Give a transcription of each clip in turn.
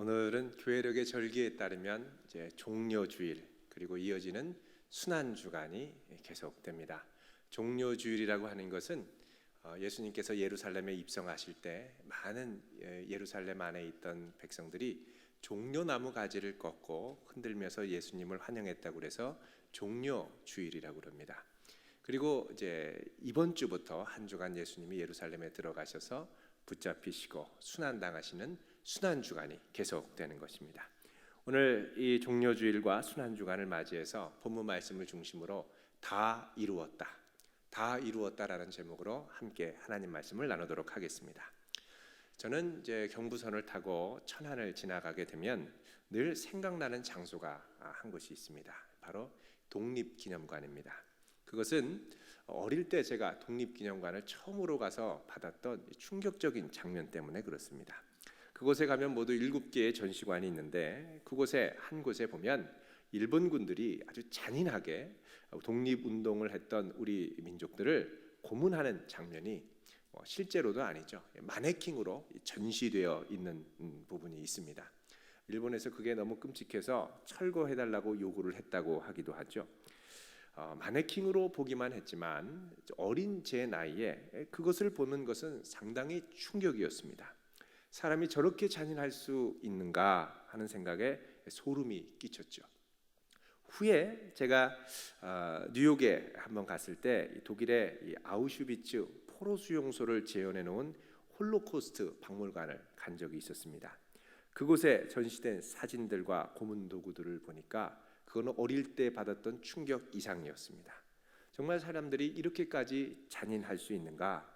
오늘은 교회력의 절기에 따르면 이제 종려주일 그리고 이어지는 순환주간이 계속됩니다. 종려주일이라고 하는 것은 예수님께서 예루살렘에 입성하실 때 많은 예루살렘 안에 있던 백성들이 종려나무 가지를 꺾고 흔들면서 예수님을 환영했다고 그래서 종려주일이라고 그럽니다. 그리고 이제 이번 주부터 한 주간 예수님이 예루살렘에 들어가셔서 붙잡히시고 순환당하시는 순환주간이 계속되는 것입니다. 오늘 이 종려주일과 순환주간을 맞이해서 본문 말씀을 중심으로 다 이루었다, 다 이루었다라는 제목으로 함께 하나님 말씀을 나누도록 하겠습니다. 저는 이제 경부선을 타고 천안을 지나가게 되면 늘 생각나는 장소가 한 곳이 있습니다. 바로 독립기념관입니다. 그것은 어릴 때 제가 독립기념관을 처음으로 가서 받았던 충격적인 장면 때문에 그렇습니다. 그곳에 가면 모두 7개의 전시관이 있는데 그곳에 한 곳에 보면 일본군들이 아주 잔인하게 독립운동을 했던 우리 민족들을 고문하는 장면이 실제로도 아니죠, 마네킹으로 전시되어 있는 부분이 있습니다. 일본에서 그게 너무 끔찍해서 철거해달라고 요구를 했다고 하기도 하죠. 마네킹으로 보기만 했지만 어린 제 나이에 그것을 보는 것은 상당히 충격이었습니다. 사람이 저렇게 잔인할 수 있는가 하는 생각에 소름이 끼쳤죠. 후에 제가 뉴욕에 한번 갔을 때 독일의 아우슈비츠 포로 수용소를 재현해 놓은 홀로코스트 박물관을 간 적이 있었습니다. 그곳에 전시된 사진들과 고문 도구들을 보니까 그거는 어릴 때 받았던 충격 이상이었습니다. 정말 사람들이 이렇게까지 잔인할 수 있는가,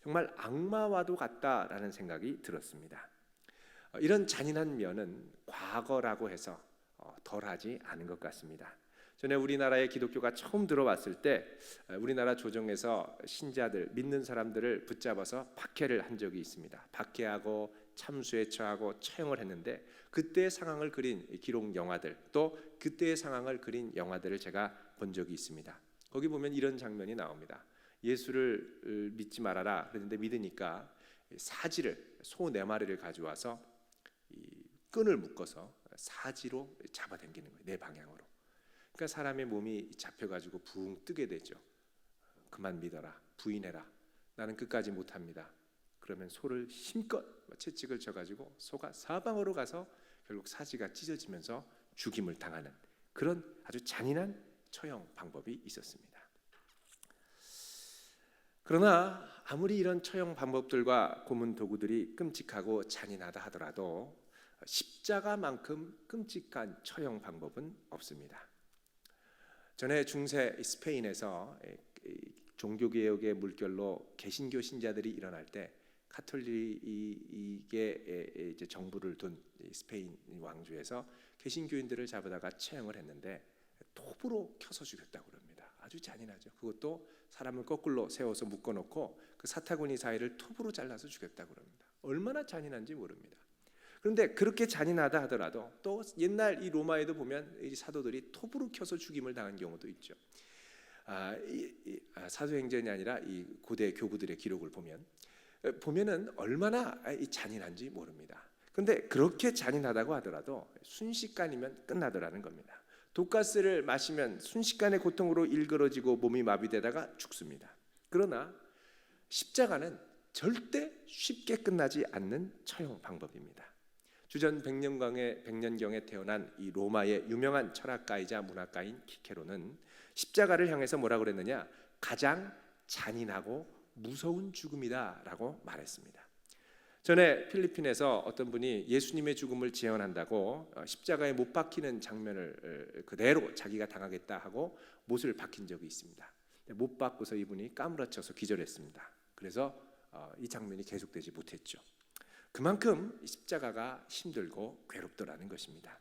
정말 악마와도 같다라는 생각이 들었습니다. 이런 잔인한 면은 과거라고 해서 덜하지 않은 것 같습니다. 전에 우리나라에 기독교가 처음 들어왔을 때 우리나라 조정에서 신자들, 믿는 사람들을 붙잡아서 박해를 한 적이 있습니다. 박해하고 참수에 처하고 처형을 했는데 그때의 상황을 그린 기록 영화들, 또 그때의 상황을 그린 영화들을 제가 본 적이 있습니다. 거기 보면 이런 장면이 나옵니다. 예수를 믿지 말아라 그랬는데 믿으니까 사지를, 소 4마리를 가져와서 이 끈을 묶어서 사지로 잡아당기는 거예요, 내 방향으로. 그러니까 사람의 몸이 잡혀가지고 붕 뜨게 되죠. 그만 믿어라, 부인해라, 나는 끝까지 못합니다. 그러면 소를 힘껏 채찍을 쳐가지고 소가 사방으로 가서 결국 사지가 찢어지면서 죽임을 당하는 그런 아주 잔인한 처형 방법이 있었습니다. 그러나 아무리 이런 처형 방법들과 고문 도구들이 끔찍하고 잔인하다 하더라도 십자가만큼 끔찍한 처형 방법은 없습니다. 전에 중세 스페인에서 종교개혁의 물결로 개신교 신자들이 일어날 때 카톨릭에 이제 정부를 둔 스페인 왕조에서 개신교인들을 잡아다가 처형을 했는데 톱으로 켜서 죽였다고 합니다. 아주 잔인하죠. 그것도 사람을 거꾸로 세워서 묶어놓고 그 사타구니 사이를 톱으로 잘라서 죽였다고 합니다. 얼마나 잔인한지 모릅니다. 그런데 그렇게 잔인하다 하더라도 또 옛날 이 로마에도 보면 이 사도들이 톱으로 켜서 죽임을 당한 경우도 있죠. 사도행전이 아니라 이 고대 교부들의 기록을 보면은 얼마나 잔인한지 모릅니다. 그런데 그렇게 잔인하다고 하더라도 순식간이면 끝나더라는 겁니다. 독가스를 마시면 순식간의 고통으로 일그러지고 몸이 마비되다가 죽습니다. 그러나 십자가는 절대 쉽게 끝나지 않는 처형 방법입니다. 주전 100년경에 태어난 이 로마의 유명한 철학가이자 문학가인 키케로는 십자가를 향해서 뭐라고 그랬느냐, 가장 잔인하고 무서운 죽음이다라고 말했습니다. 전에 필리핀에서 어떤 분이 예수님의 죽음을 재현한다고 십자가에 못 박히는 장면을 그대로 자기가 당하겠다 하고 못을 박힌 적이 있습니다. 못 박고서 이분이 까무러쳐서 기절했습니다. 그래서 이 장면이 계속되지 못했죠. 그만큼 십자가가 힘들고 괴롭더라는 것입니다.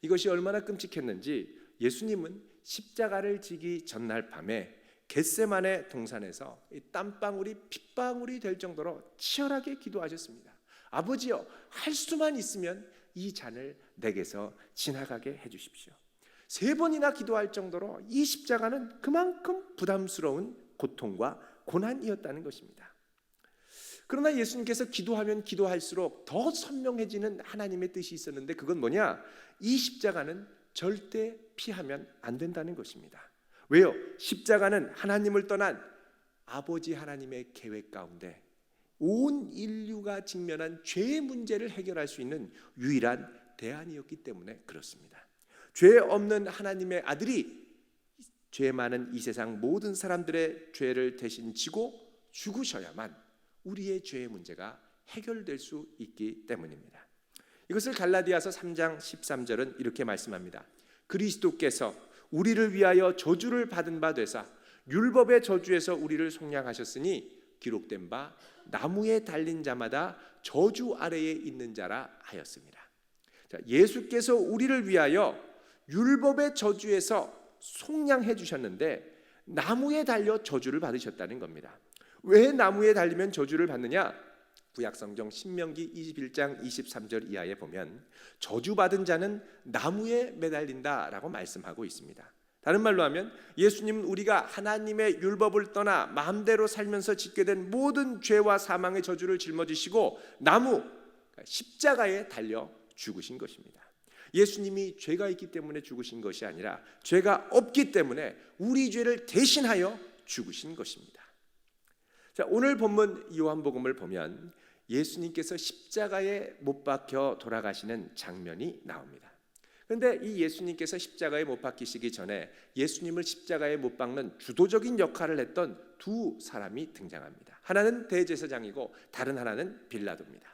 이것이 얼마나 끔찍했는지 예수님은 십자가를 지기 전날 밤에 겟세마네 동산에서 이 땀방울이 핏방울이 될 정도로 치열하게 기도하셨습니다. 아버지여, 할 수만 있으면 이 잔을 내게서 지나가게 해주십시오. 3번이나 기도할 정도로 이 십자가는 그만큼 부담스러운 고통과 고난이었다는 것입니다. 그러나 예수님께서 기도하면 기도할수록 더 선명해지는 하나님의 뜻이 있었는데 그건 뭐냐? 이 십자가는 절대 피하면 안 된다는 것입니다. 왜요? 십자가는 하나님을 떠난 아버지 하나님의 계획 가운데 온 인류가 직면한 죄의 문제를 해결할 수 있는 유일한 대안이었기 때문에 그렇습니다. 죄 없는 하나님의 아들이 죄 많은 이 세상 모든 사람들의 죄를 대신 지고 죽으셔야만 우리의 죄의 문제가 해결될 수 있기 때문입니다. 이것을 갈라디아서 3장 13절은 이렇게 말씀합니다. 그리스도께서 우리를 위하여 저주를 받은 바 되사 율법의 저주에서 우리를 속량하셨으니 기록된 바 나무에 달린 자마다 저주 아래에 있는 자라 하였습니다. 자, 예수께서 우리를 위하여 율법의 저주에서 속량해 주셨는데 나무에 달려 저주를 받으셨다는 겁니다. 왜 나무에 달리면 저주를 받느냐? 구약성경 신명기 21장 23절 이하에 보면 저주받은 자는 나무에 매달린다라고 말씀하고 있습니다. 다른 말로 하면 예수님은 우리가 하나님의 율법을 떠나 마음대로 살면서 짓게 된 모든 죄와 사망의 저주를 짊어지시고 나무, 십자가에 달려 죽으신 것입니다. 예수님이 죄가 있기 때문에 죽으신 것이 아니라 죄가 없기 때문에 우리 죄를 대신하여 죽으신 것입니다. 자, 오늘 본문 요한복음을 보면 예수님께서 십자가에 못 박혀 돌아가시는 장면이 나옵니다. 그런데 이 예수님께서 십자가에 못 박히시기 전에 예수님을 십자가에 못 박는 주도적인 역할을 했던 두 사람이 등장합니다. 하나는 대제사장이고 다른 하나는 빌라도입니다.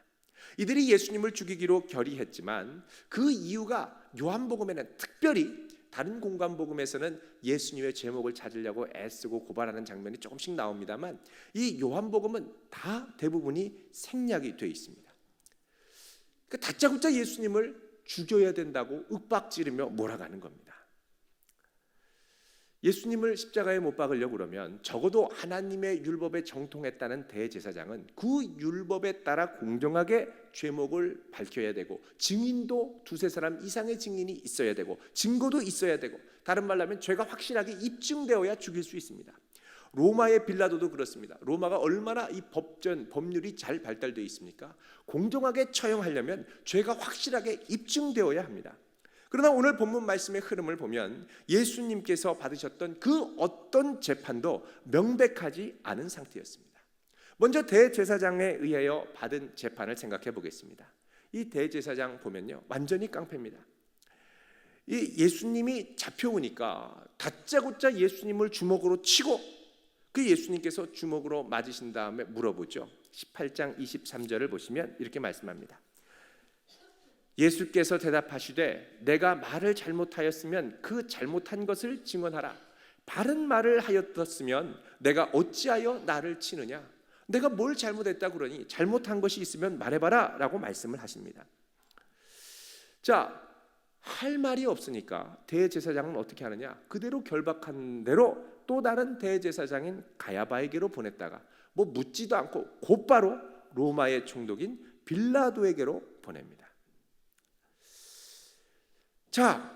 이들이 예수님을 죽이기로 결의했지만 그 이유가 요한복음에는 특별히 다른 공간복음에서는 예수님의 제목을 찾으려고 애쓰고 고발하는 장면이 조금씩 나옵니다만 이 요한복음은 다 대부분이 생략이 되어 있습니다. 그러니까 다짜고짜 예수님을 죽여야 된다고 윽박지르며 몰아가는 겁니다. 예수님을 십자가에 못 박으려고 그러면 적어도 하나님의 율법에 정통했다는 대제사장은 그 율법에 따라 공정하게 죄목을 밝혀야 되고 증인도 두세 사람 이상의 증인이 있어야 되고 증거도 있어야 되고 다른 말로 하면 죄가 확실하게 입증되어야 죽일 수 있습니다. 로마의 빌라도도 그렇습니다. 로마가 얼마나 이 법률이 잘 발달되어 있습니까? 공정하게 처형하려면 죄가 확실하게 입증되어야 합니다. 그러나 오늘 본문 말씀의 흐름을 보면 예수님께서 받으셨던 그 어떤 재판도 명백하지 않은 상태였습니다. 먼저 대제사장에 의하여 받은 재판을 생각해 보겠습니다. 이 대제사장 보면요, 완전히 깡패입니다. 이 예수님이 잡혀오니까 다짜고짜 예수님을 주먹으로 치고 그 예수님께서 주먹으로 맞으신 다음에 물어보죠. 18장 23절을 보시면 이렇게 말씀합니다. 예수께서 대답하시되 내가 말을 잘못하였으면 그 잘못한 것을 증언하라. 바른 말을 하였었으면 내가 어찌하여 나를 치느냐? 내가 뭘 잘못했다 그러니 잘못한 것이 있으면 말해봐라 라고 말씀을 하십니다. 자, 할 말이 없으니까 대제사장은 어떻게 하느냐? 그대로 결박한 대로 또 다른 대제사장인 가야바에게로 보냈다가 뭐 묻지도 않고 곧바로 로마의 총독인 빌라도에게로 보냅니다. 자,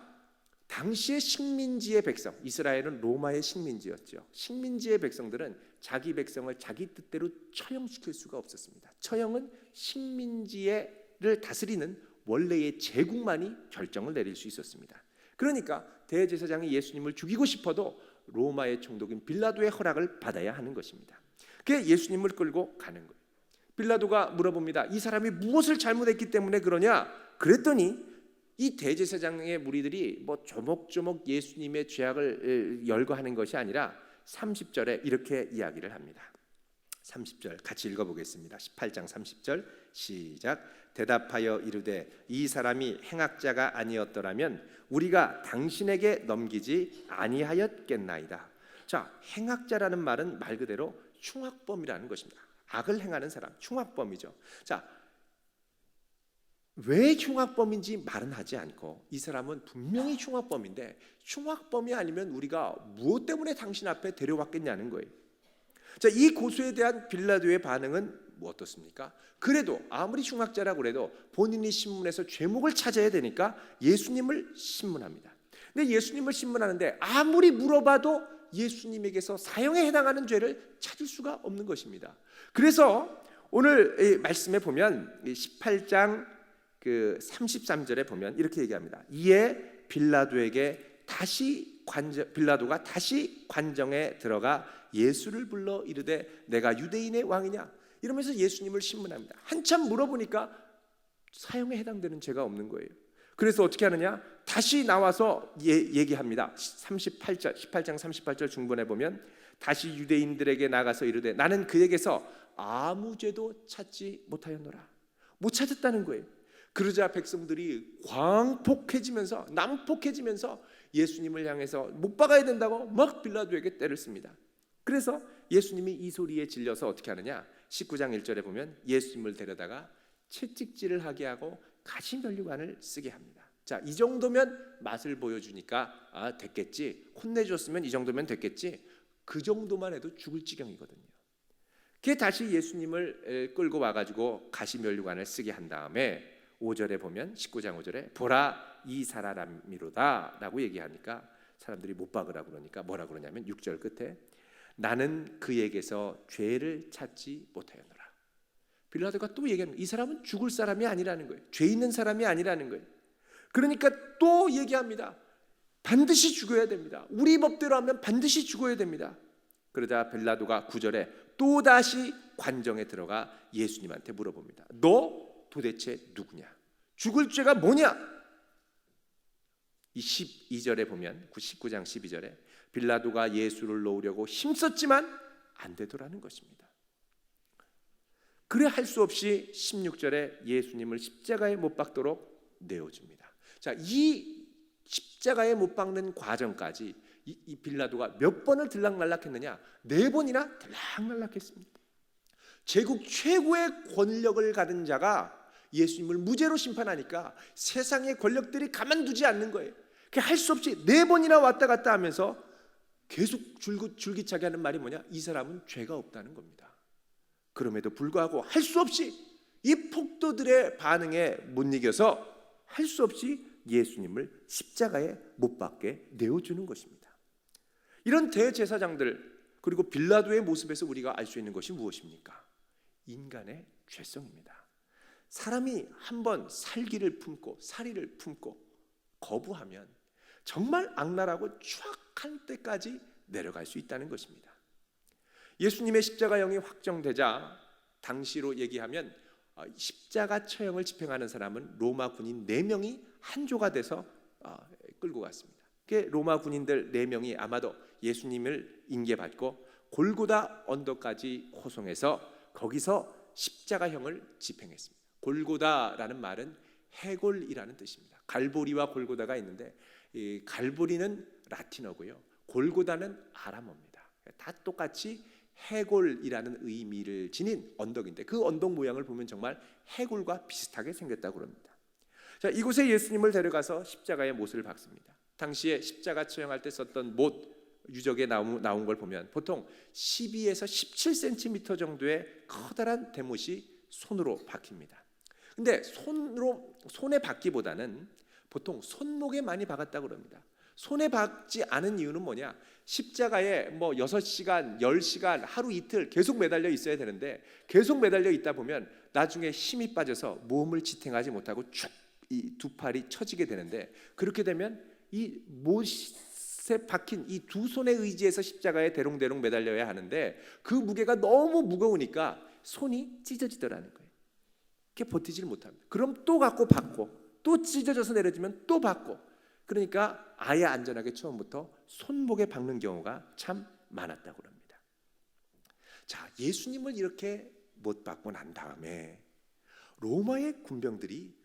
당시의 식민지의 백성, 이스라엘은 로마의 식민지였죠. 식민지의 백성들은 자기 백성을 자기 뜻대로 처형시킬 수가 없었습니다. 처형은 식민지를 다스리는 원래의 제국만이 결정을 내릴 수 있었습니다. 그러니까 대제사장이 예수님을 죽이고 싶어도 로마의 총독인 빌라도의 허락을 받아야 하는 것입니다. 그게 예수님을 끌고 가는 거예요. 빌라도가 물어봅니다. 이 사람이 무엇을 잘못했기 때문에 그러냐? 그랬더니 이 대제사장의 무리들이 뭐 조목조목 예수님의 죄악을 열거하는 것이 아니라 30절에 이렇게 이야기를 합니다. 30절 같이 읽어보겠습니다. 18장 30절 시작. 대답하여 이르되 이 사람이 행악자가 아니었더라면 우리가 당신에게 넘기지 아니하였겠나이다. 자, 행악자라는 말은 말 그대로 흉악범이라는 것입니다. 악을 행하는 사람, 흉악범이죠. 자, 왜 흉악범인지 말은 하지 않고 이 사람은 분명히 흉악범인데 흉악범이 아니면 우리가 무엇 때문에 당신 앞에 데려왔겠냐는 거예요. 자, 이 고소에 대한 빌라도의 반응은 뭐 어떻습니까? 그래도 아무리 흉악자라고 그래도 본인이 신문해서 죄목을 찾아야 되니까 예수님을 신문합니다. 근데 예수님을 신문하는데 아무리 물어봐도 예수님에게서 사형에 해당하는 죄를 찾을 수가 없는 것입니다. 그래서 오늘 이 말씀에 보면 18장 33절에 보면 이렇게 얘기합니다. 이에 빌라도가 다시 관정에 들어가 예수를 불러 이르되 내가 유대인의 왕이냐 이러면서 예수님을 신문합니다. 한참 물어보니까 사형에 해당되는 죄가 없는 거예요. 그래서 어떻게 하느냐? 다시 나와서 얘기합니다. 18장 38절 중본에 보면 다시 유대인들에게 나가서 이르되 나는 그에게서 아무 죄도 찾지 못하였노라. 못 찾았다는 거예요. 그러자 백성들이 난폭해지면서 예수님을 향해서 못 박아야 된다고 막 빌라도에게 때를 씁니다. 그래서 예수님이 이 소리에 질려서 어떻게 하느냐? 19장 1절에 보면 예수님을 데려다가 채찍질을 하게 하고 가시면류관을 쓰게 합니다. 자, 이 정도면 맛을 보여주니까 됐겠지. 혼내줬으면 이 정도면 됐겠지. 그 정도만 해도 죽을 지경이거든요. 그게 다시 예수님을 끌고 와가지고 가시면류관을 쓰게 한 다음에 5절에 보면 19장 5절에 보라 이 사람이로다 라고 얘기하니까 사람들이 못 박으라고 그러니까 뭐라 그러냐면 6절 끝에 나는 그에게서 죄를 찾지 못하였노라. 빌라도가 또 얘기합니다. 이 사람은 죽을 사람이 아니라는 거예요. 죄 있는 사람이 아니라는 거예요. 그러니까 또 얘기합니다. 반드시 죽어야 됩니다. 우리 법대로 하면 반드시 죽어야 됩니다. 그러자 빌라도가 9절에 또다시 관정에 들어가 예수님한테 물어봅니다. 너 도대체 누구냐? 죽을 죄가 뭐냐? 이 12절에 보면 19장 12절에 빌라도가 예수를 놓으려고 힘썼지만 안 되더라는 것입니다. 그래 할 수 없이 16절에 예수님을 십자가에 못 박도록 내어줍니다. 자, 이 십자가에 못 박는 과정까지 이 빌라도가 몇 번을 들락날락했느냐? 4번이나 들락날락했습니다. 제국 최고의 권력을 가진 자가 예수님을 무죄로 심판하니까 세상의 권력들이 가만두지 않는 거예요. 할 수 없이 4번이나 왔다 갔다 하면서 계속 줄기차게 하는 말이 뭐냐? 이 사람은 죄가 없다는 겁니다. 그럼에도 불구하고 할 수 없이 이 폭도들의 반응에 못 이겨서 할 수 없이 예수님을 십자가에 못 박게 내어주는 것입니다. 이런 대제사장들 그리고 빌라도의 모습에서 우리가 알 수 있는 것이 무엇입니까? 인간의 죄성입니다. 사람이 한번 살기를 품고 사리를 품고 거부하면 정말 악랄하고 추악한 때까지 내려갈 수 있다는 것입니다. 예수님의 십자가형이 확정되자 당시로 얘기하면 십자가 처형을 집행하는 사람은 로마 군인 4명이 한조가 돼서 끌고 갔습니다. 로마 군인들 4명이 아마도 예수님을 인계받고 골고다 언덕까지 호송해서 거기서 십자가형을 집행했습니다. 골고다라는 말은 해골이라는 뜻입니다. 갈보리와 골고다가 있는데 이 갈보리는 라틴어고요. 골고다는 아람어입니다. 다 똑같이 해골이라는 의미를 지닌 언덕인데 그 언덕 모양을 보면 정말 해골과 비슷하게 생겼다고 합니다. 자, 이곳에 예수님을 데려가서 십자가에 못을 박습니다. 당시에 십자가 처형할 때 썼던 못 유적에 나온 걸 보면 보통 12에서 17cm 정도의 커다란 대못이 손으로 박힙니다. 근데 손에 박기보다는 보통 손목에 많이 박았다고 합니다. 손에 박지 않은 이유는 뭐냐? 십자가에 6시간, 10시간, 하루 이틀 계속 매달려 있어야 되는데 계속 매달려 있다 보면 나중에 힘이 빠져서 몸을 지탱하지 못하고 쭉 이 두 팔이 처지게 되는데 그렇게 되면 이 못에 박힌 이 두 손에 의지해서 십자가에 대롱대롱 매달려야 하는데 그 무게가 너무 무거우니까 손이 찢어지더라는 거예요. 이렇게 버티지를 못합니다. 그럼 또 갖고 박고 또 찢어져서 내려지면 또 박고 그러니까 아예 안전하게 처음부터 손목에 박는 경우가 참 많았다고 합니다. 자, 예수님을 이렇게 못 박고 난 다음에 로마의 군병들이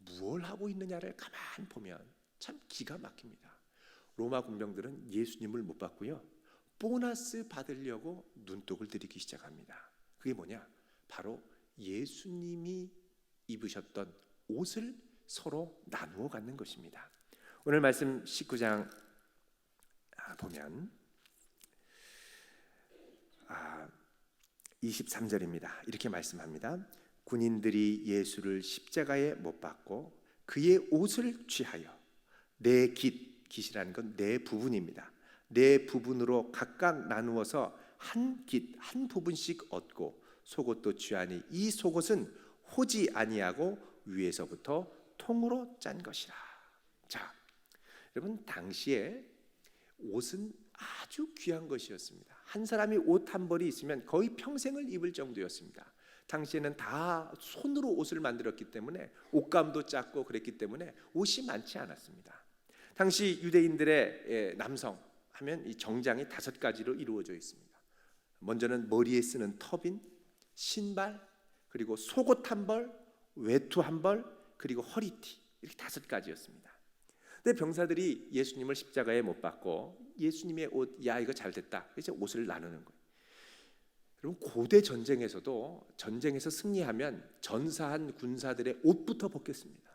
무엇을 하고 있느냐를 가만 보면 참 기가 막힙니다. 로마 군병들은 예수님을 못 박고요. 보너스 받으려고 눈독을 들이기 시작합니다. 그게 뭐냐? 바로 예수님이 입으셨던 옷을 서로 나누어 갖는 것입니다. 오늘 말씀 19장 보면 23절입니다. 이렇게 말씀합니다. 군인들이 예수를 십자가에 못 박고 그의 옷을 취하여 네 깃이라는 건 네 부분입니다. 네 부분으로 각각 나누어서 한 부분씩 얻고 속옷도 취하니 이 속옷은 호지 아니하고 위에서부터 통으로 짠 것이라. 자, 여러분, 당시에 옷은 아주 귀한 것이었습니다. 한 사람이 옷 한 벌이 있으면 거의 평생을 입을 정도였습니다. 당시에는 다 손으로 옷을 만들었기 때문에 옷감도 작고 그랬기 때문에 옷이 많지 않았습니다. 당시 유대인들의 남성 하면 이 정장이 5가지로 이루어져 있습니다. 먼저는 머리에 쓰는 터빈, 신발, 그리고 속옷 한 벌, 외투 한 벌, 그리고 허리띠, 이렇게 5가지였습니다. 근데 병사들이 예수님을 십자가에 못 박고 예수님의 옷, 야 이거 잘 됐다, 이제 옷을 나누는 거예요. 여러분, 고대 전쟁에서도 전쟁에서 승리하면 전사한 군사들의 옷부터 벗겼습니다.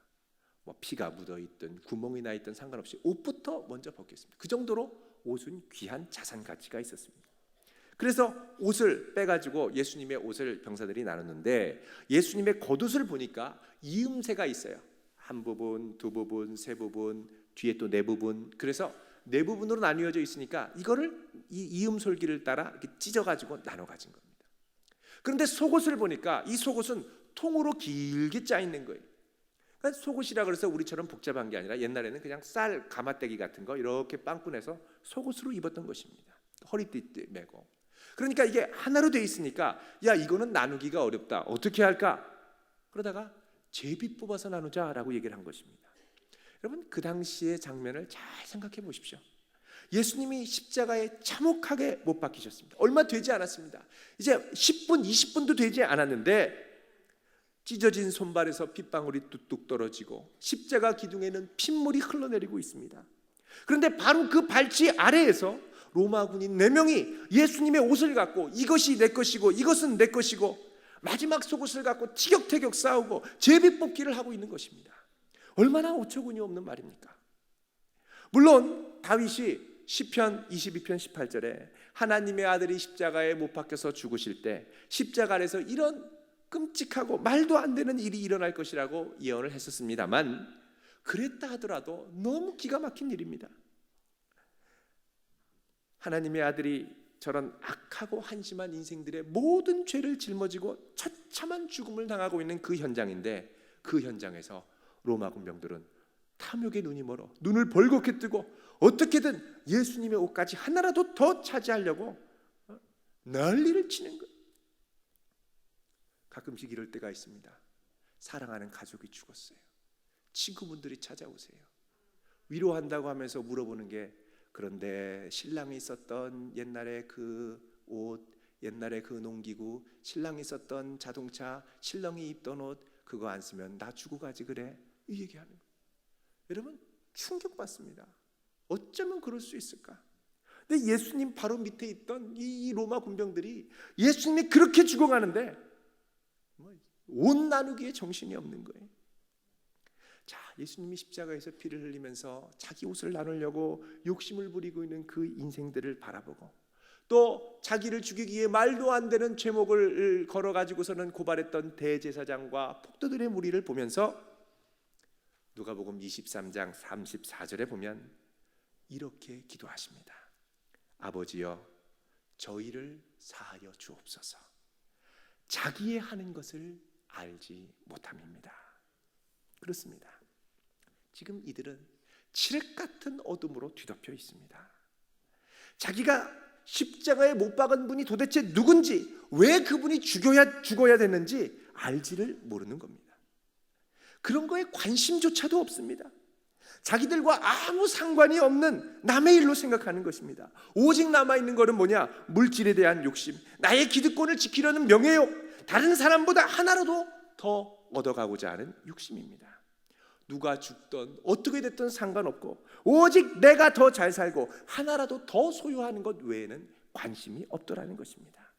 뭐 피가 묻어 있든 구멍이 나 있든 상관없이 옷부터 먼저 벗겼습니다. 그 정도로 옷은 귀한 자산 가치가 있었습니다. 그래서 옷을 빼가지고 예수님의 옷을 병사들이 나눴는데, 예수님의 겉옷을 보니까 이음새가 있어요. 한 부분, 두 부분, 세 부분, 뒤에 또 네 부분. 그래서 네 부분으로 나뉘어져 있으니까 이거를 이 이음솔기를 따라 이렇게 찢어가지고 나눠 가진 겁니다. 그런데 속옷을 보니까 이 속옷은 통으로 길게 짜 있는 거예요. 그러니까 속옷이라 그래서 우리처럼 복잡한 게 아니라 옛날에는 그냥 쌀 가마떼기 같은 거 이렇게 빵꾸내서 속옷으로 입었던 것입니다. 허리띠 메고. 그러니까 이게 하나로 돼 있으니까 야 이거는 나누기가 어렵다, 어떻게 할까? 그러다가 제비 뽑아서 나누자라고 얘기를 한 것입니다. 여러분, 그 당시의 장면을 잘 생각해 보십시오. 예수님이 십자가에 참혹하게 못 박히셨습니다. 얼마 되지 않았습니다. 이제 10분, 20분도 되지 않았는데 찢어진 손발에서 핏방울이 뚝뚝 떨어지고 십자가 기둥에는 핏물이 흘러내리고 있습니다. 그런데 바로 그 발치 아래에서 로마 군인 4명이 예수님의 옷을 갖고 이것이 내 것이고 이것은 내 것이고 마지막 속옷을 갖고 티격태격 싸우고 제비뽑기를 하고 있는 것입니다. 얼마나 어처구니 없는 말입니까? 물론 다윗이 시편 22편 18절에 하나님의 아들이 십자가에 못 박혀서 죽으실 때 십자가 아래서 이런 끔찍하고 말도 안 되는 일이 일어날 것이라고 예언을 했었습니다만, 그랬다 하더라도 너무 기가 막힌 일입니다. 하나님의 아들이 저런 악하고 한심한 인생들의 모든 죄를 짊어지고 처참한 죽음을 당하고 있는 그 현장인데, 그 현장에서 로마 군병들은 탐욕의 눈이 멀어 눈을 벌겋게 뜨고 어떻게든 예수님의 옷까지 하나라도 더 차지하려고 난리를 치는 거예요. 가끔씩 이럴 때가 있습니다. 사랑하는 가족이 죽었어요. 친구분들이 찾아오세요. 위로한다고 하면서 물어보는 게, 그런데 신랑이 썼던 옛날에 그 옷, 옛날에 그 농기구, 신랑이 썼던 자동차, 신랑이 입던 옷, 그거 안 쓰면 나 죽고 가지 그래? 이 얘기하는 거예요. 여러분, 충격받습니다. 어쩌면 그럴 수 있을까? 근데 예수님 바로 밑에 있던 이 로마 군병들이 예수님이 그렇게 죽어가는데 옷 나누기에 정신이 없는 거예요. 자, 예수님이 십자가에서 피를 흘리면서 자기 옷을 나누려고 욕심을 부리고 있는 그 인생들을 바라보고, 또 자기를 죽이기 위해 말도 안 되는 죄목을 걸어가지고서는 고발했던 대제사장과 폭도들의 무리를 보면서 누가복음 23장 34절에 보면 이렇게 기도하십니다. 아버지여, 저희를 사하여 주옵소서. 자기의 하는 것을 알지 못함입니다. 그렇습니다. 지금 이들은 칠흑 같은 어둠으로 뒤덮여 있습니다. 자기가 십자가에 못 박은 분이 도대체 누군지, 왜 그분이 죽어야 되는지 알지를 모르는 겁니다. 그런 거에 관심조차도 없습니다. 자기들과 아무 상관이 없는 남의 일로 생각하는 것입니다. 오직 남아있는 것은 뭐냐? 물질에 대한 욕심, 나의 기득권을 지키려는 명예욕, 다른 사람보다 하나라도 더 얻어가고자 하는 욕심입니다. 누가 죽던 어떻게 됐든 상관없고 오직 내가 더 잘 살고 하나라도 더 소유하는 것 외에는 관심이 없더라는 것입니다.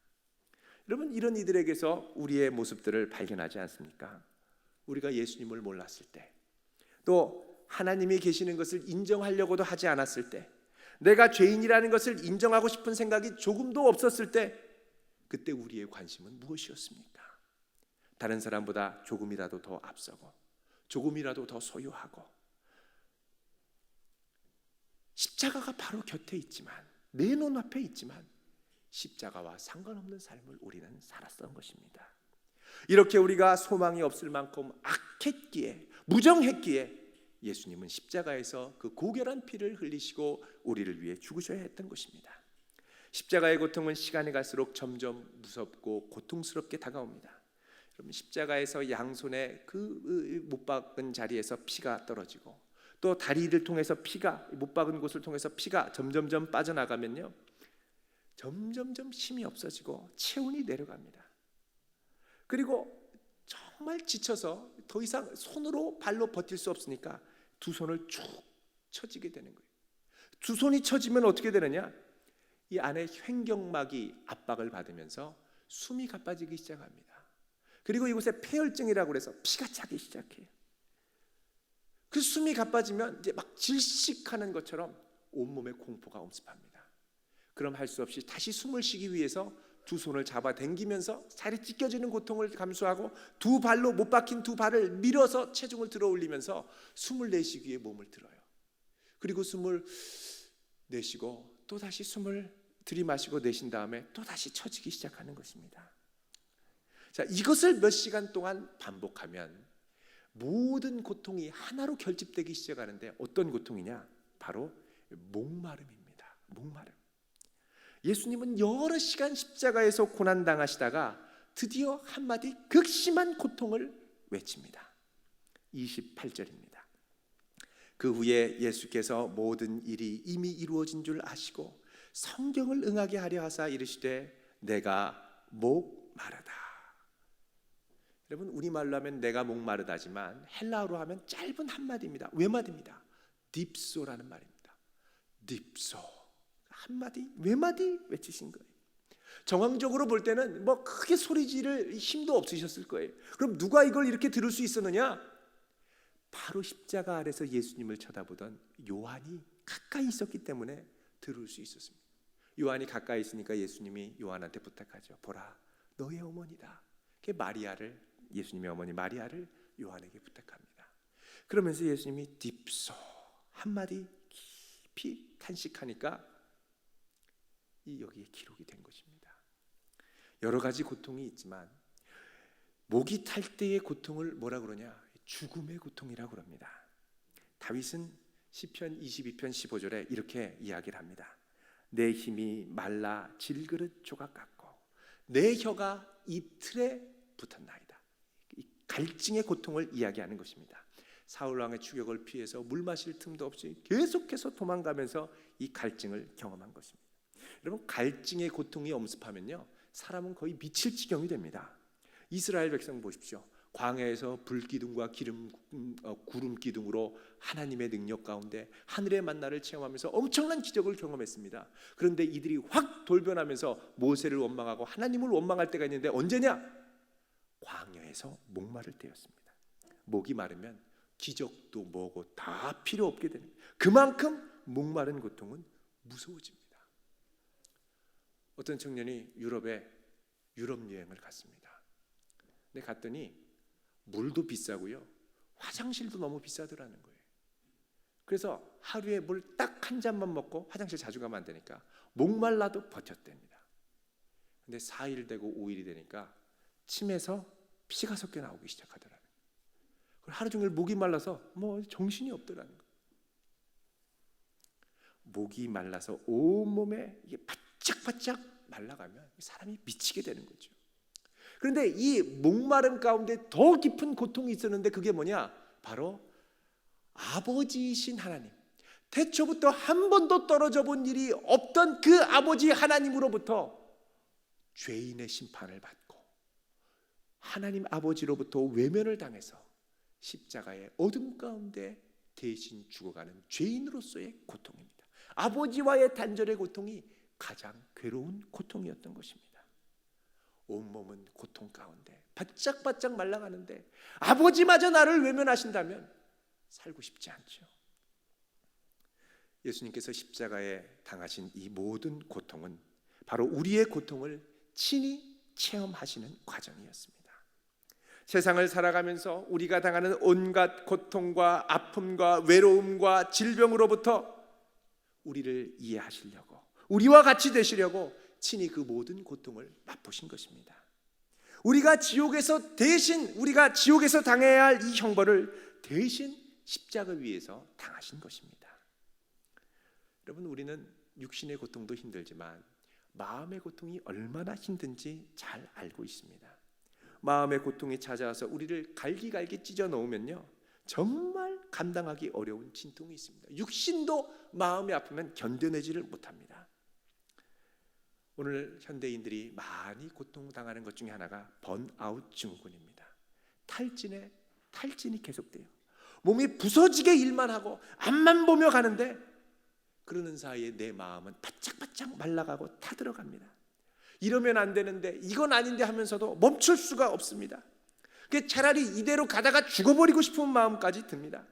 여러분, 이런 이들에게서 우리의 모습들을 발견하지 않습니까? 우리가 예수님을 몰랐을 때, 또 하나님이 계시는 것을 인정하려고도 하지 않았을 때, 내가 죄인이라는 것을 인정하고 싶은 생각이 조금도 없었을 때, 그때 우리의 관심은 무엇이었습니까? 다른 사람보다 조금이라도 더 앞서고 조금이라도 더 소유하고, 십자가가 바로 곁에 있지만, 내 눈앞에 있지만 십자가와 상관없는 삶을 우리는 살았던 것입니다. 이렇게 우리가 소망이 없을 만큼 악했기에, 무정했기에 예수님은 십자가에서 그 고결한 피를 흘리시고 우리를 위해 죽으셔야 했던 것입니다. 십자가의 고통은 시간이 갈수록 점점 무섭고 고통스럽게 다가옵니다. 여러분, 십자가에서 양손에 그 못 박은 자리에서 피가 떨어지고 또 다리를 통해서 피가, 못 박은 곳을 통해서 피가 점점점 빠져나가면요, 점점점 힘이 없어지고 체온이 내려갑니다. 그리고 정말 지쳐서 더 이상 손으로 발로 버틸 수 없으니까 두 손을 쭉 쳐지게 되는 거예요. 두 손이 쳐지면 어떻게 되느냐? 이 안에 횡격막이 압박을 받으면서 숨이 가빠지기 시작합니다. 그리고 이곳에 폐혈증이라고 해서 피가 차기 시작해요. 그 숨이 가빠지면 이제 막 질식하는 것처럼 온몸에 공포가 엄습합니다. 그럼 할 수 없이 다시 숨을 쉬기 위해서 두 손을 잡아 당기면서 살이 찢겨지는 고통을 감수하고 두 발로 못 박힌 두 발을 밀어서 체중을 들어 올리면서 숨을 내쉬기 위해 몸을 들어요. 그리고 숨을 내쉬고 또 다시 숨을 들이마시고 내쉰 다음에 또 다시 처지기 시작하는 것입니다. 자, 이것을 몇 시간 동안 반복하면 모든 고통이 하나로 결집되기 시작하는데 어떤 고통이냐? 바로 목마름입니다. 목마름. 예수님은 여러 시간 십자가에서 고난당하시다가 드디어 한마디 극심한 고통을 외칩니다. 28절입니다. 그 후에 예수께서 모든 일이 이미 이루어진 줄 아시고 성경을 응하게 하려 하사 이르시되 내가 목마르다. 여러분, 우리말로 하면 내가 목마르다지만 헬라어로 하면 짧은 한마디입니다. 외마디입니다. 딥소라는 말입니다. 딥소. 한마디, 외마디 외치신 거예요. 정황적으로 볼 때는 뭐 크게 소리 지를 힘도 없으셨을 거예요. 그럼 누가 이걸 이렇게 들을 수 있었느냐? 바로 십자가 아래서 예수님을 쳐다보던 요한이 가까이 있었기 때문에 들을 수 있었습니다. 요한이 가까이 있으니까 예수님이 요한한테 부탁하죠. 보라, 너의 어머니다. 마리아를, 예수님의 어머니 마리아를 요한에게 부탁합니다. 그러면서 예수님이 딥소 한마디 깊이 탄식하니까 이 여기에 기록이 된 것입니다. 여러 가지 고통이 있지만 목이 탈 때의 고통을 뭐라 그러냐? 죽음의 고통이라고 그럽니다. 다윗은 시편 22편 15절에 이렇게 이야기를 합니다. 내 힘이 말라 질그릇 조각 같고 내 혀가 입틀에 붙었나이다. 이 갈증의 고통을 이야기하는 것입니다. 사울 왕의 추격을 피해서 물 마실 틈도 없이 계속해서 도망가면서 이 갈증을 경험한 것입니다. 여러분, 갈증의 고통이 엄습하면요, 사람은 거의 미칠 지경이 됩니다. 이스라엘 백성 보십시오. 광야에서 불기둥과 구름 기둥으로 하나님의 능력 가운데 하늘의 만나를 체험하면서 엄청난 기적을 경험했습니다. 그런데 이들이 확 돌변하면서 모세를 원망하고 하나님을 원망할 때가 있는데 언제냐? 광야에서 목마를 때였습니다. 목이 마르면 기적도 뭐고 다 필요 없게 되는, 그만큼 목마른 고통은 무서워집니다. 어떤 청년이 유럽 여행을 갔습니다. 근데 갔더니 물도 비싸고요, 화장실도 너무 비싸더라는 거예요. 그래서 하루에 물 딱 한 잔만 먹고 화장실 자주 가면 안 되니까 목말라도 버텼답니다. 근데 4일 되고 5일이 되니까 침에서 피가 섞여 나오기 시작하더라고요. 하루 종일 목이 말라서 뭐 정신이 없더라는 거예요. 목이 말라서 온몸에 이게 바짝바짝 말라가면 사람이 미치게 되는 거죠. 그런데 이 목마름 가운데 더 깊은 고통이 있었는데 그게 뭐냐? 바로 아버지이신 하나님, 태초부터 한 번도 떨어져 본 일이 없던 그 아버지 하나님으로부터 죄인의 심판을 받고 하나님 아버지로부터 외면을 당해서 십자가의 어둠 가운데 대신 죽어가는 죄인으로서의 고통입니다. 아버지와의 단절의 고통이 가장 괴로운 고통이었던 것입니다. 온몸은 고통 가운데 바짝바짝 말라가는데 아버지마저 나를 외면하신다면 살고 싶지 않죠. 예수님께서 십자가에 당하신 이 모든 고통은 바로 우리의 고통을 친히 체험하시는 과정이었습니다. 세상을 살아가면서 우리가 당하는 온갖 고통과 아픔과 외로움과 질병으로부터 우리를 이해하시려고, 우리와 같이 되시려고 친히 그 모든 고통을 맛보신 것입니다. 우리가 지옥에서 당해야 할 이 형벌을 대신 십자가 위에서 당하신 것입니다. 여러분, 우리는 육신의 고통도 힘들지만 마음의 고통이 얼마나 힘든지 잘 알고 있습니다. 마음의 고통이 찾아와서 우리를 갈기갈기 찢어 놓으면요, 정말 감당하기 어려운 진통이 있습니다. 육신도 마음이 아프면 견뎌내지를 못합니다. 오늘 현대인들이 많이 고통당하는 것 중에 하나가 번아웃 증후군입니다. 탈진이 계속돼요. 몸이 부서지게 일만 하고 앞만 보며 가는데 그러는 사이에 내 마음은 바짝바짝 말라가고 타들어갑니다. 이러면 안 되는데, 이건 아닌데 하면서도 멈출 수가 없습니다. 차라리 이대로 가다가 죽어버리고 싶은 마음까지 듭니다.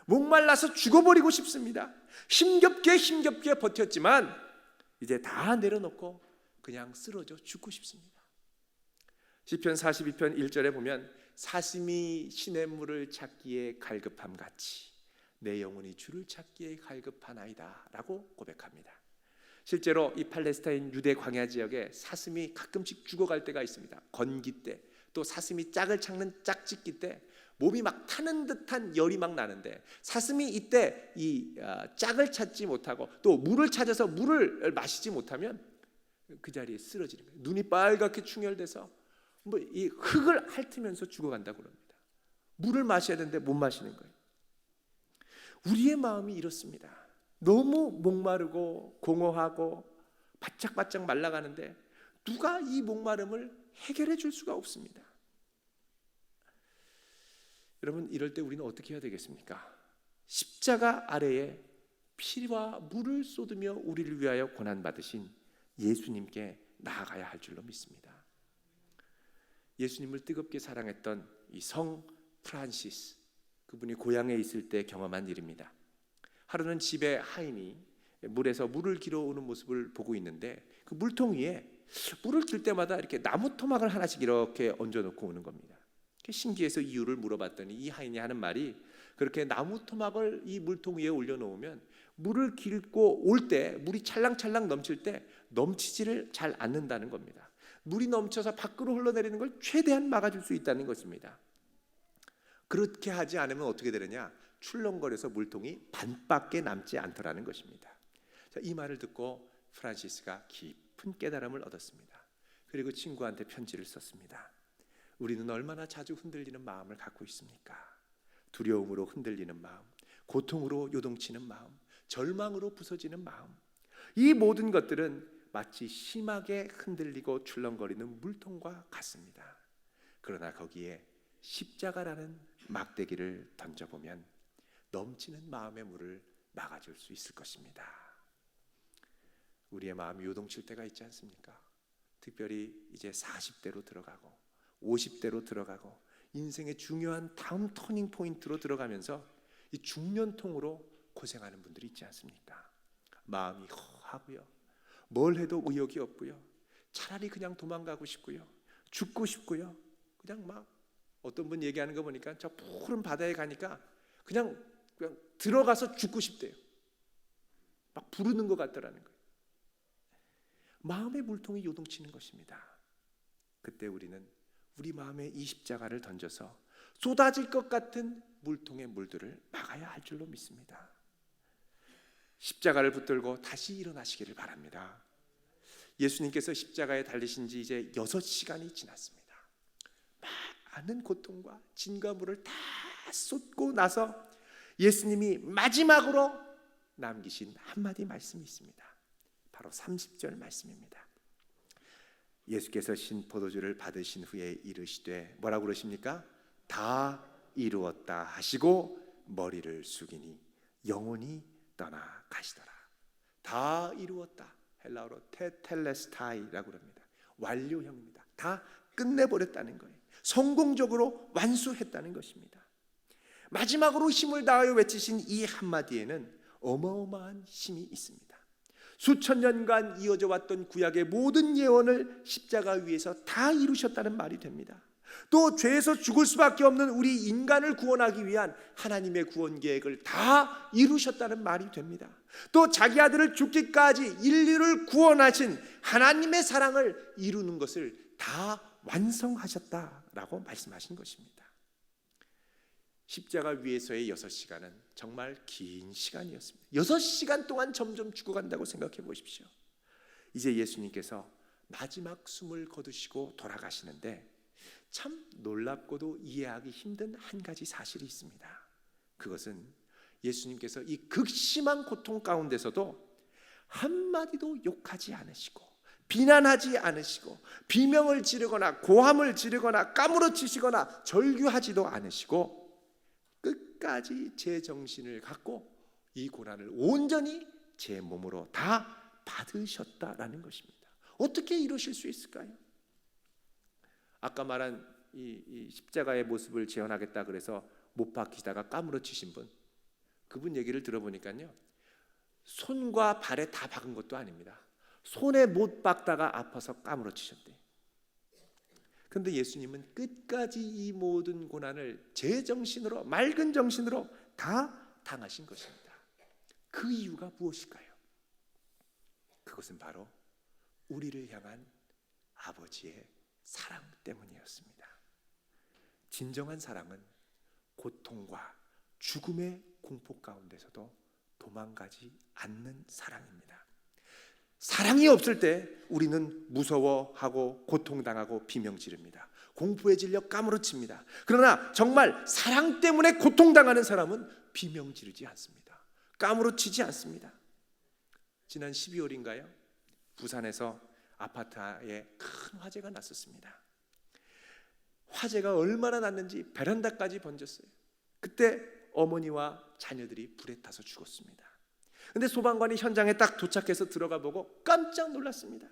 목말라서 죽어버리고 싶습니다. 힘겹게 버텼지만 이제 다 내려놓고 그냥 쓰러져 죽고 싶습니다. 시편 42편 1절에 보면 사슴이 시냇물을 찾기에 갈급함 같이 내 영혼이 주를 찾기에 갈급하나이다 라고 고백합니다. 실제로 이 팔레스타인 유대 광야 지역에 사슴이 가끔씩 죽어갈 때가 있습니다. 건기 때, 또 사슴이 짝을 찾는 짝짓기 때 몸이 막 타는 듯한 열이 막 나는데, 사슴이 이때 이 짝을 찾지 못하고 또 물을 찾아서 물을 마시지 못하면 그 자리에 쓰러지는 거예요. 눈이 빨갛게 충혈돼서 이 흙을 핥으면서 죽어간다고 합니다. 물을 마셔야 되는데 못 마시는 거예요. 우리의 마음이 이렇습니다. 너무 목마르고 공허하고 바짝바짝 말라가는데 누가 이 목마름을 해결해 줄 수가 없습니다. 여러분, 이럴 때 우리는 어떻게 해야 되겠습니까? 십자가 아래에 피와 물을 쏟으며 우리를 위하여 고난받으신 예수님께 나아가야 할 줄로 믿습니다. 예수님을 뜨겁게 사랑했던 이 성 프란시스, 그분이 고향에 있을 때 경험한 일입니다. 하루는 집에 하인이 물에서 물을 길어 오는 모습을 보고 있는데, 그 물통 위에 물을 길 때마다 이렇게 나무 토막을 하나씩 이렇게 얹어놓고 오는 겁니다. 신기해서 이유를 물어봤더니 이 하인이 하는 말이, 그렇게 나무 토막을 이 물통 위에 올려놓으면 물을 길고 올 때, 물이 찰랑찰랑 넘칠 때 넘치지를 잘 않는다는 겁니다. 물이 넘쳐서 밖으로 흘러내리는 걸 최대한 막아줄 수 있다는 것입니다. 그렇게 하지 않으면 어떻게 되느냐? 출렁거려서 물통이 반밖에 남지 않더라는 것입니다. 이 말을 듣고 프란시스가 깊은 깨달음을 얻었습니다. 그리고 친구한테 편지를 썼습니다. 우리는 얼마나 자주 흔들리는 마음을 갖고 있습니까? 두려움으로 흔들리는 마음, 고통으로 요동치는 마음, 절망으로 부서지는 마음, 이 모든 것들은 마치 심하게 흔들리고 출렁거리는 물통과 같습니다. 그러나 거기에 십자가라는 막대기를 던져보면 넘치는 마음의 물을 막아줄 수 있을 것입니다. 우리의 마음이 요동칠 때가 있지 않습니까? 특별히 이제 40대로 들어가고 50대로 들어가고 인생의 중요한 다음 터닝 포인트로 들어가면서 이 중년통으로 고생하는 분들이 있지 않습니까? 마음이 허하고요, 뭘 해도 의욕이 없고요, 차라리 그냥 도망가고 싶고요, 죽고 싶고요, 그냥 막 어떤 분 얘기하는 거 보니까 저 푸른 바다에 가니까 그냥 들어가서 죽고 싶대요. 막 부르는 것 같더라는 거예요. 마음의 물통이 요동치는 것입니다. 그때 우리는 우리 마음에 이 십자가를 던져서 쏟아질 것 같은 물통의 물들을 막아야 할 줄로 믿습니다. 십자가를 붙들고 다시 일어나시기를 바랍니다. 예수님께서 십자가에 달리신 지 이제 6시간이 지났습니다. 많은 고통과 진가물을 다 쏟고 나서 예수님이 마지막으로 남기신 한마디 말씀이 있습니다. 바로 30절 말씀입니다. 예수께서 신포도주를 받으신 후에 이르시되 뭐라고 그러십니까? 다 이루었다 하시고 머리를 숙이니 영혼이 떠나가시더라. 다 이루었다. 헬라어로 테텔레스타이라고 합니다. 완료형입니다. 다 끝내버렸다는 거예요. 성공적으로 완수했다는 것입니다. 마지막으로 힘을 다하여 외치신 이 한마디에는 어마어마한 힘이 있습니다. 수천 년간 이어져 왔던 구약의 모든 예언을 십자가 위에서 다 이루셨다는 말이 됩니다. 또 죄에서 죽을 수밖에 없는 우리 인간을 구원하기 위한 하나님의 구원 계획을 다 이루셨다는 말이 됩니다. 또 자기 아들을 죽기까지 인류를 구원하신 하나님의 사랑을 이루는 것을 다 완성하셨다라고 말씀하신 것입니다. 십자가 위에서의 6시간은 정말 긴 시간이었습니다. 6시간 동안 점점 죽어간다고 생각해 보십시오. 이제 예수님께서 마지막 숨을 거두시고 돌아가시는데 참 놀랍고도 이해하기 힘든 한 가지 사실이 있습니다. 그것은 예수님께서 이 극심한 고통 가운데서도 한마디도 욕하지 않으시고 비난하지 않으시고 비명을 지르거나 고함을 지르거나 까무러치시거나 절규하지도 않으시고 끝까지 제 정신을 갖고 이 고난을 온전히 제 몸으로 다 받으셨다라는 것입니다. 어떻게 이루실 수 있을까요? 아까 말한 이 십자가의 모습을 재현하겠다 그래서 못 박히다가 까무러치신 분, 그분 얘기를 들어보니까요, 손과 발에 다 박은 것도 아닙니다. 손에 못 박다가 아파서 까무러치셨대요. 그런데 예수님은 끝까지 이 모든 고난을 제 정신으로, 맑은 정신으로 다 당하신 것입니다. 그 이유가 무엇일까요? 그것은 바로 우리를 향한 아버지의 사랑 때문이었습니다. 진정한 사랑은 고통과 죽음의 공포 가운데서도 도망가지 않는 사랑입니다. 사랑이 없을 때 우리는 무서워하고 고통당하고 비명 지릅니다. 공포에 질려 까무러칩니다. 그러나 정말 사랑 때문에 고통당하는 사람은 비명 지르지 않습니다. 까무러치지 않습니다. 지난 12월인가요? 부산에서 아파트에 큰 화재가 났었습니다. 화재가 얼마나 났는지 베란다까지 번졌어요. 그때 어머니와 자녀들이 불에 타서 죽었습니다. 그런데 소방관이 현장에 딱 도착해서 들어가 보고 깜짝 놀랐습니다.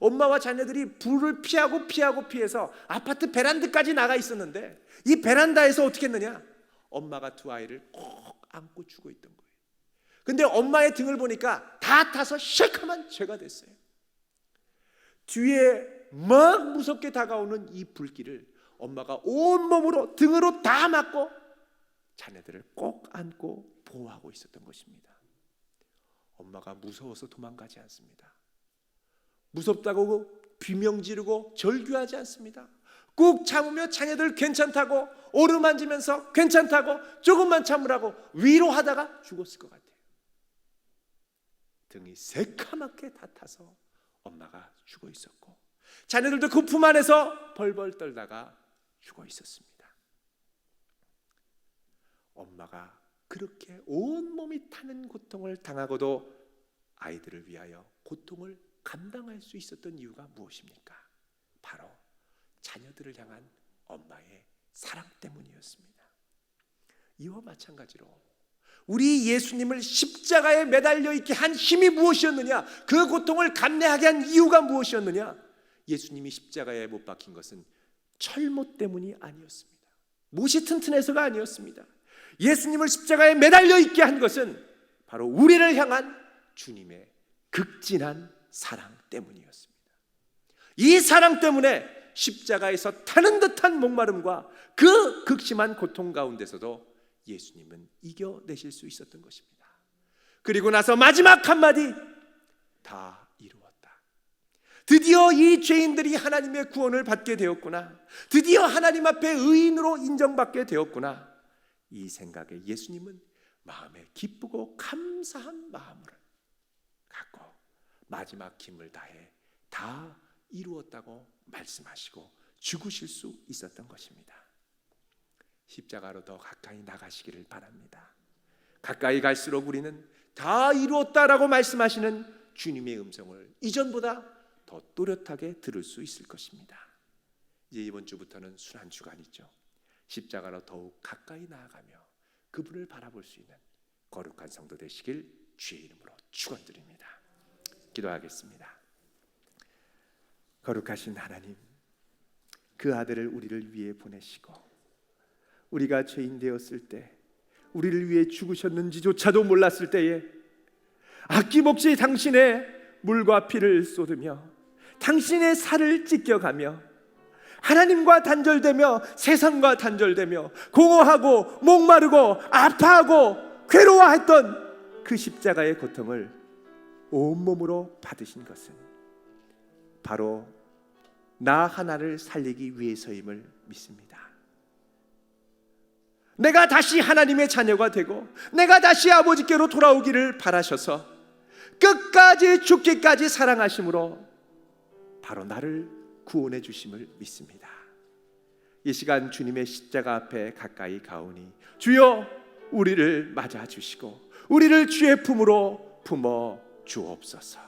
엄마와 자녀들이 불을 피해서 아파트 베란다까지 나가 있었는데 이 베란다에서 어떻게 했느냐? 엄마가 두 아이를 꼭 안고 죽어 있던 거예요. 근데 엄마의 등을 보니까 다 타서 시커먼 죄가 됐어요. 뒤에 막 무섭게 다가오는 이 불길을 엄마가 온몸으로 등으로 다 맞고 자녀들을 꼭 안고 보호하고 있었던 것입니다. 엄마가 무서워서 도망가지 않습니다. 무섭다고 비명 지르고 절규하지 않습니다. 꾹 참으며 자녀들 괜찮다고 오르만지면서 괜찮다고 조금만 참으라고 위로하다가 죽었을 것 같아요. 등이 새카맣게 다 타서 엄마가 죽어 있었고 자녀들도 그 품 안에서 벌벌 떨다가 죽어 있었습니다. 엄마가 그렇게 온몸이 타는 고통을 당하고도 아이들을 위하여 고통을 감당할 수 있었던 이유가 무엇입니까? 바로 자녀들을 향한 엄마의 사랑 때문이었습니다. 이와 마찬가지로 우리 예수님을 십자가에 매달려 있게 한 힘이 무엇이었느냐? 그 고통을 감내하게 한 이유가 무엇이었느냐? 예수님이 십자가에 못 박힌 것은 철모 때문이 아니었습니다. 못이 튼튼해서가 아니었습니다. 예수님을 십자가에 매달려 있게 한 것은 바로 우리를 향한 주님의 극진한 사랑 때문이었습니다. 이 사랑 때문에 십자가에서 타는 듯한 목마름과 그 극심한 고통 가운데서도 예수님은 이겨내실 수 있었던 것입니다. 그리고 나서 마지막 한마디, 다 이루었다. 드디어 이 죄인들이 하나님의 구원을 받게 되었구나. 드디어 하나님 앞에 의인으로 인정받게 되었구나. 이 생각에 예수님은 마음에 기쁘고 감사한 마음을 갖고 마지막 힘을 다해 다 이루었다고 말씀하시고 죽으실 수 있었던 것입니다. 십자가로 더 가까이 나가시기를 바랍니다. 가까이 갈수록 우리는 다 이루었다라고 말씀하시는 주님의 음성을 이전보다 더 또렷하게 들을 수 있을 것입니다. 이제 이번 주부터는 순환 주간이죠. 십자가로 더욱 가까이 나아가며 그분을 바라볼 수 있는 거룩한 성도 되시길 주의 이름으로 축원드립니다. 기도하겠습니다. 거룩하신 하나님, 그 아들을 우리를 위해 보내시고 우리가 죄인 되었을 때 우리를 위해 죽으셨는지조차도 몰랐을 때에 아낌없이 당신의 물과 피를 쏟으며 당신의 살을 찢겨가며 하나님과 단절되며 세상과 단절되며 공허하고 목마르고 아파하고 괴로워했던 그 십자가의 고통을 온몸으로 받으신 것은 바로 나 하나를 살리기 위해서임을 믿습니다. 내가 다시 하나님의 자녀가 되고 내가 다시 아버지께로 돌아오기를 바라셔서 끝까지 죽기까지 사랑하심으로 바로 나를 구원해 주심을 믿습니다. 이 시간 주님의 십자가 앞에 가까이 가오니 주여 우리를 맞아 주시고 우리를 주의 품으로 품어 주옵소서.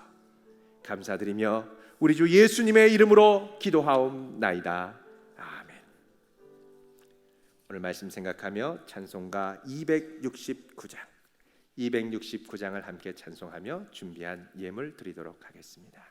감사드리며 우리 주 예수님의 이름으로 기도하옵나이다. 아멘. 오늘 말씀 생각하며 찬송가 269장을 함께 찬송하며 준비한 예물 드리도록 하겠습니다.